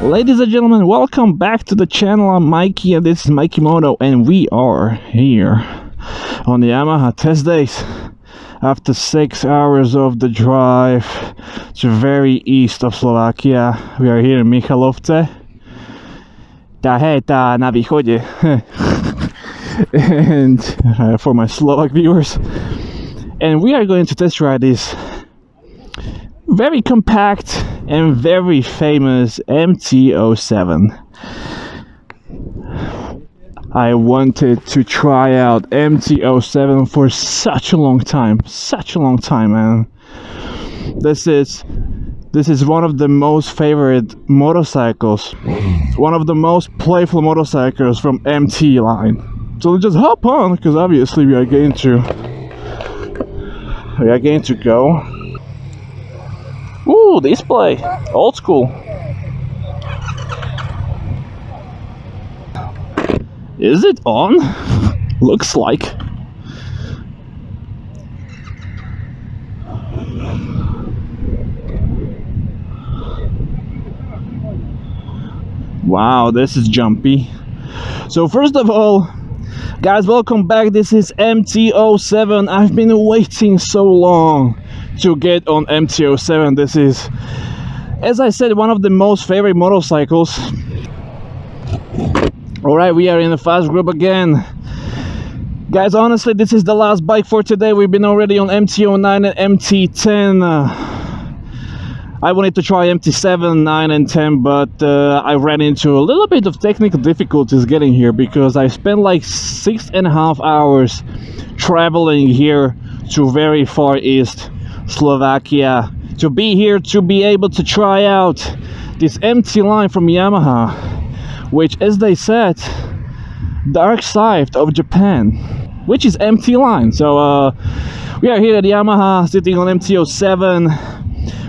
Ladies and gentlemen, welcome back to the channel. I'm Mikey and this is Mikey Moto, and we are here on the Yamaha test days after 6 hours of the drive to very east of Slovakia. We are here in Michalovce. Na východe. And for my Slovak viewers, and we are going to test ride this very compact and very famous MT-07. I wanted to try out MT-07 for such a long time, man. This is one of the most favorite motorcycles, one of the most playful motorcycles from MT line. So let's just hop on, because obviously we are going to go. Ooh, display, old school. Is it on? Looks like. Wow, this is jumpy. So first of all, guys, welcome back. This is MT-07. I've been waiting so long to get on MT-07. This is, as I said, one of the most favorite motorcycles. Alright, we are in a fast group again. Guys, honestly, this is the last bike for today. We've been already on MT-09 and MT-10. I wanted to try MT-7, 9 and 10, but I ran into a little bit of technical difficulties getting here because I spent like 6.5 hours traveling here to very far east Slovakia to be here, to be able to try out this MT line from Yamaha, which, as they said, dark side of Japan, which is MT line. So we are here at Yamaha sitting on MT-07.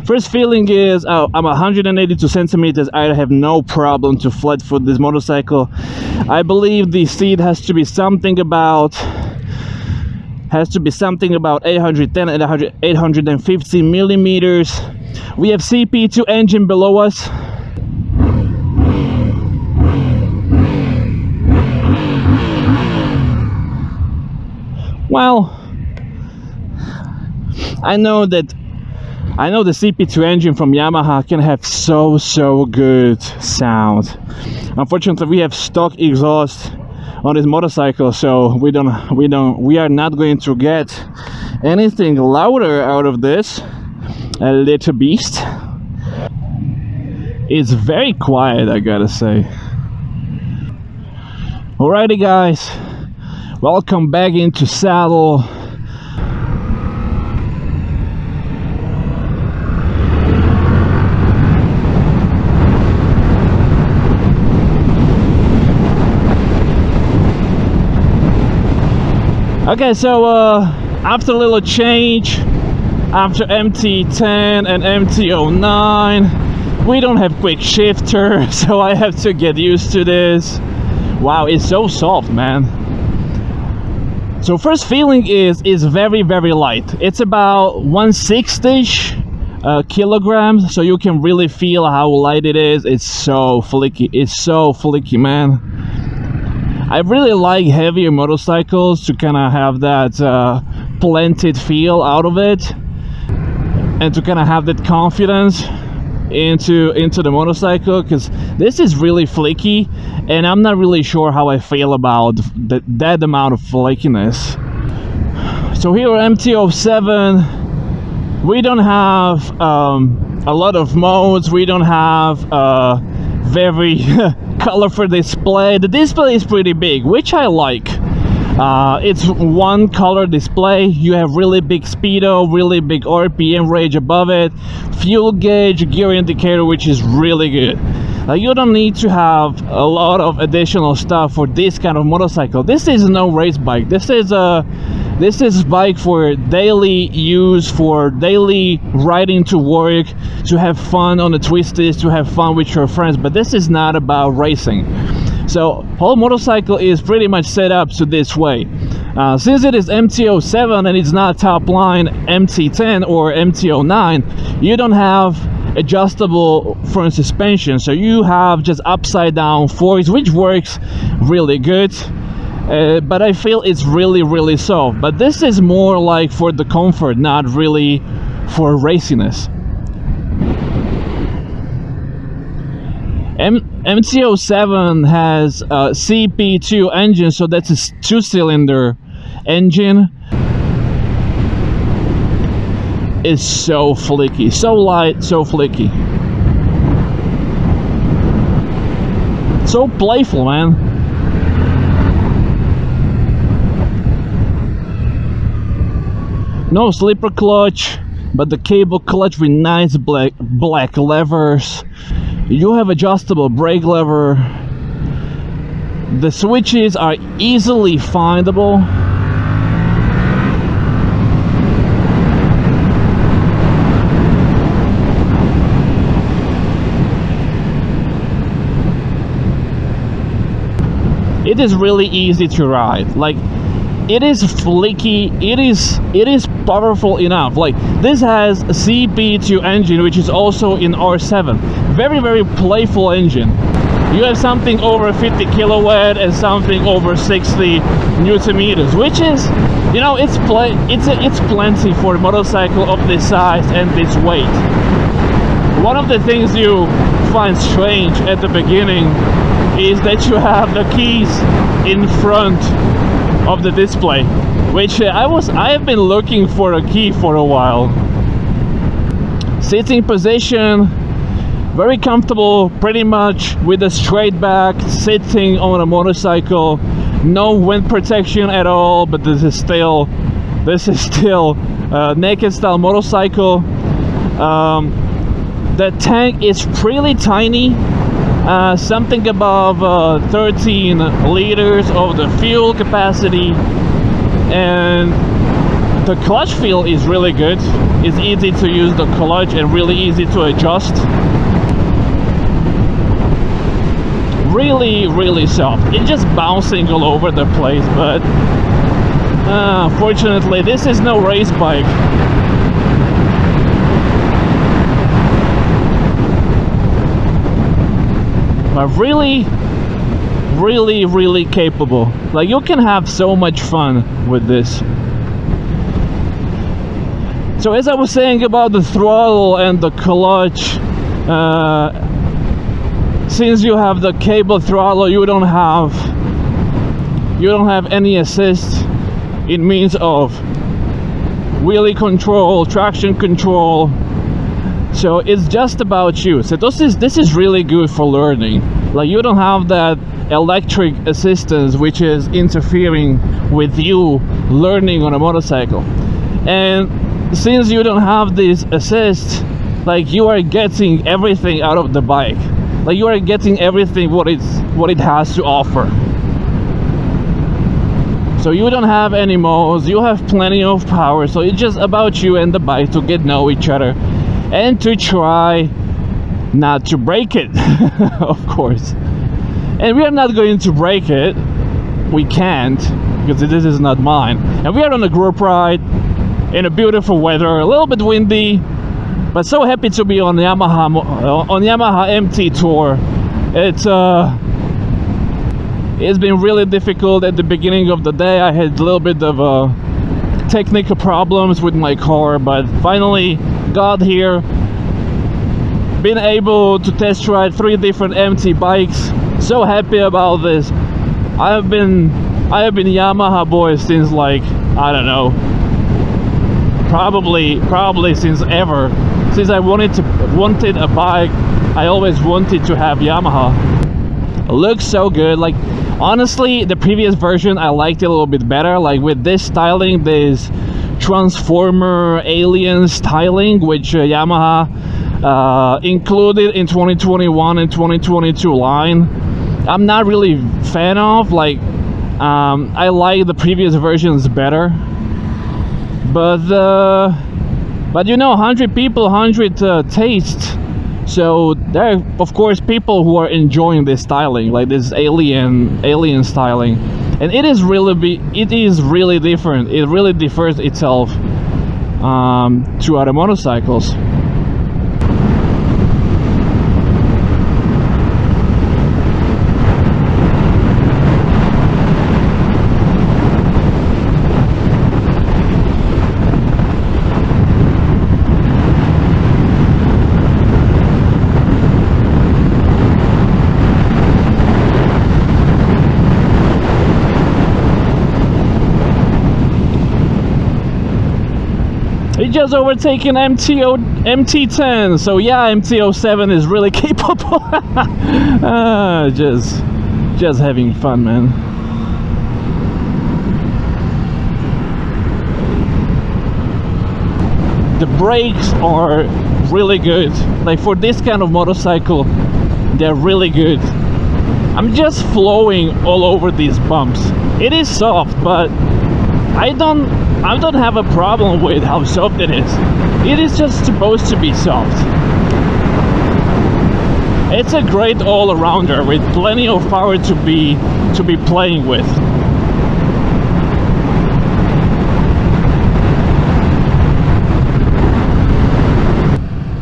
First feeling is I'm 182 centimeters. I have no problem to flat foot this motorcycle. I believe the seat has to be something about 810 and 850 millimeters. We have CP2 engine below us. Well, I know the CP2 engine from Yamaha can have so good sound. Unfortunately, we have stock exhaust on this motorcycle, so we are not going to get anything louder out of this little beast. It's very quiet, I gotta say. Alrighty, guys, welcome back into saddle. Okay, so after a little change, after MT-10 and MT-09, we don't have quick shifter, so I have to get used to this. Wow, it's so soft, man. So first feeling is very light. It's about 160-ish kilograms, so you can really feel how light it is. It's so flicky. It's so flicky, man. I really like heavier motorcycles to kind of have that planted feel out of it, and to kind of have that confidence into the motorcycle, because this is really flaky and I'm not really sure how I feel about that amount of flakiness. So here at MT-07, we don't have a lot of modes. We don't have very colorful display. The display is pretty big, which I like. It's one color display. You have really big speedo, really big RPM range above it, fuel gauge, gear indicator, which is really good. You don't need to have a lot of additional stuff for this kind of motorcycle. This is no race bike. This is a bike for daily use, for daily riding to work, to have fun on the twisties, to have fun with your friends. But this is not about racing. So whole motorcycle is pretty much set up to this way. Since it is MT-07 and it's not top line MT-10 or MT-09, you don't have adjustable front suspension, so you have just upside down forks, which works really good. But I feel it's really soft. But this is more like for the comfort, not really for raciness. MT-07 has a CP2 engine, so that's a 2-cylinder engine. It's so flicky, so light, so flicky, so playful, man. No slipper clutch, but the cable clutch with nice black levers. You have adjustable brake lever. The switches are easily findable. It is really easy to ride. Like, it is flicky, it is powerful enough. Like, this has a CP2 engine, which is also in R7. Very playful engine. You have something over 50 kilowatt and something over 60 Newton meters, which is, you know, it's plenty for a motorcycle of this size and this weight. One of the things you find strange at the beginning is that you have the keys in front of the display, which I have been looking for a key for a while. Sitting position, very comfortable, pretty much with a straight back, sitting on a motorcycle. No wind protection at all, but this is still a naked style motorcycle. The tank is pretty tiny. Something above 13 liters of the fuel capacity, and the clutch feel is really good. It's easy to use the clutch and really easy to adjust. Really soft. It's just bouncing all over the place, but fortunately this is no race bike. But really capable. Like, you can have so much fun with this. So as I was saying about the throttle and the clutch, since you have the cable throttle, you don't have any assist in means of wheelie control, traction control. So it's just about you. So this is really good for learning. Like, you don't have that electric assistance which is interfering with you learning on a motorcycle. And since you don't have this assist, like, you are getting everything out of the bike. Like, you are getting everything what it has to offer. So you don't have any modes, you have plenty of power. So it's just about you and the bike to get to know each other and to try not to break it. Of course. And we are not going to break it. We can't, because this is not mine. And we are on a group ride in a beautiful weather, a little bit windy, but so happy to be on Yamaha MT tour. It's been really difficult at the beginning of the day. I had a little bit of technical problems with my car, but finally got here. Been able to test ride 3 different MT bikes. So happy about this. I have been Yamaha boy since, like, I don't know, probably since ever. Since I wanted a bike, I always wanted to have Yamaha. It looks so good. Like, honestly, the previous version I liked it a little bit better. Like, with this styling, this Transformer Alien styling, which Yamaha included in 2021 and 2022 line, I'm not really a fan of. Like, I like the previous versions better, but you know, 100 people, 100 tastes. So there are, of course, people who are enjoying this styling, like this alien styling, and it is really different. It really differs itself to other motorcycles. just overtaken MT-10. So yeah, MT-07 is really capable. Just having fun, man. The brakes are really good. Like for this kind of motorcycle, they're really good. I'm just flowing all over these bumps. It is soft, but I don't have a problem with how soft it is. It is just supposed to be soft. It's a great all-arounder with plenty of power to be playing with.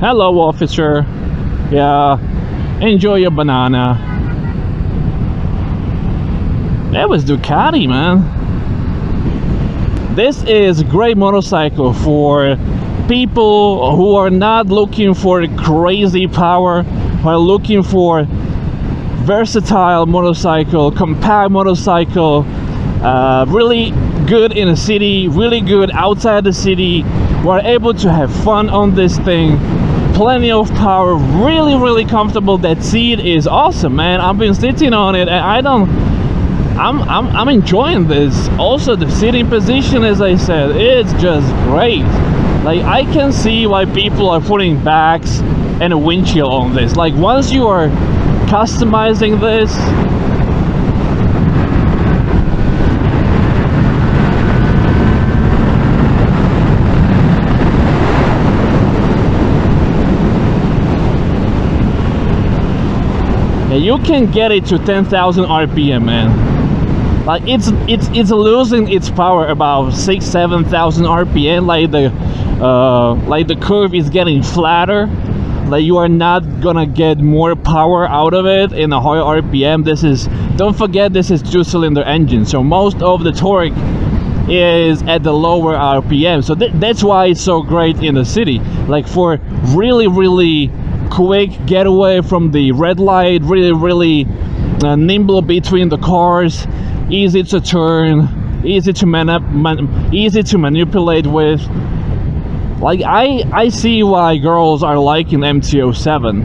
Hello, officer. Yeah, enjoy your banana. That was Ducati, man. This is a great motorcycle for people who are not looking for crazy power, who are looking for versatile motorcycle, compact motorcycle, really good in a city, really good outside the city. We're able to have fun on this thing. Plenty of power, really comfortable. That seat is awesome, man. I've been sitting on it and I'm enjoying this. Also the sitting position, as I said, it's just great. Like I can see why people are putting backs and a windshield on this. Like once you are customizing this, you can get it to 10,000 RPM, man. Like it's losing its power about 6,000-7,000 RPM. Like the curve is getting flatter. Like you are not gonna get more power out of it in a higher RPM. Don't forget, this is 2-cylinder engine, so most of the torque is at the lower RPM. So that's why it's so great in the city. Like for really quick getaway from the red light, really nimble between the cars, easy to turn, easy to manipulate with. Like I see why girls are liking MT-07,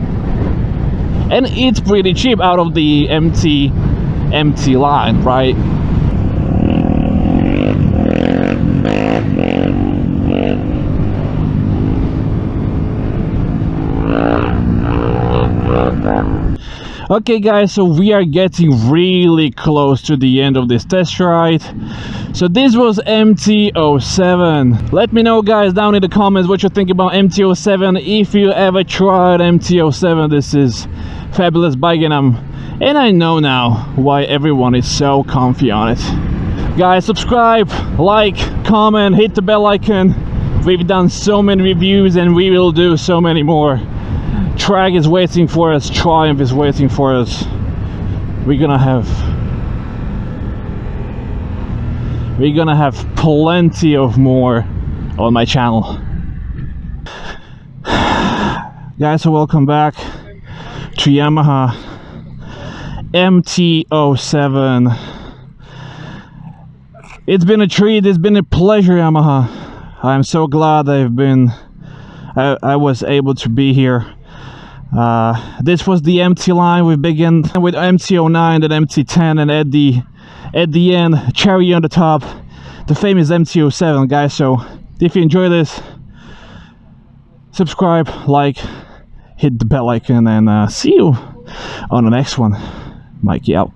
and it's pretty cheap out of the MT line, right? Okay guys, so we are getting really close to the end of this test ride. So this was MT-07. Let me know guys down in the comments what you think about MT-07. If you ever tried MT-07, this is fabulous bike, and I know now why everyone is so comfy on it. Guys, subscribe, like, comment, hit the bell icon. We've done so many reviews and we will do so many more. Track is waiting for us, Triumph is waiting for us. We're gonna have plenty of more on my channel. Guys, so welcome back to Yamaha MT-07. It's been a treat, it's been a pleasure, Yamaha. I'm so glad I was able to be here. This was the MT line. We began with MT-09, then MT-10, and at the end, cherry on the top, the famous MT-07, guys. So if you enjoy this, subscribe, like, hit the bell icon, and see you on the next one. Mikey out.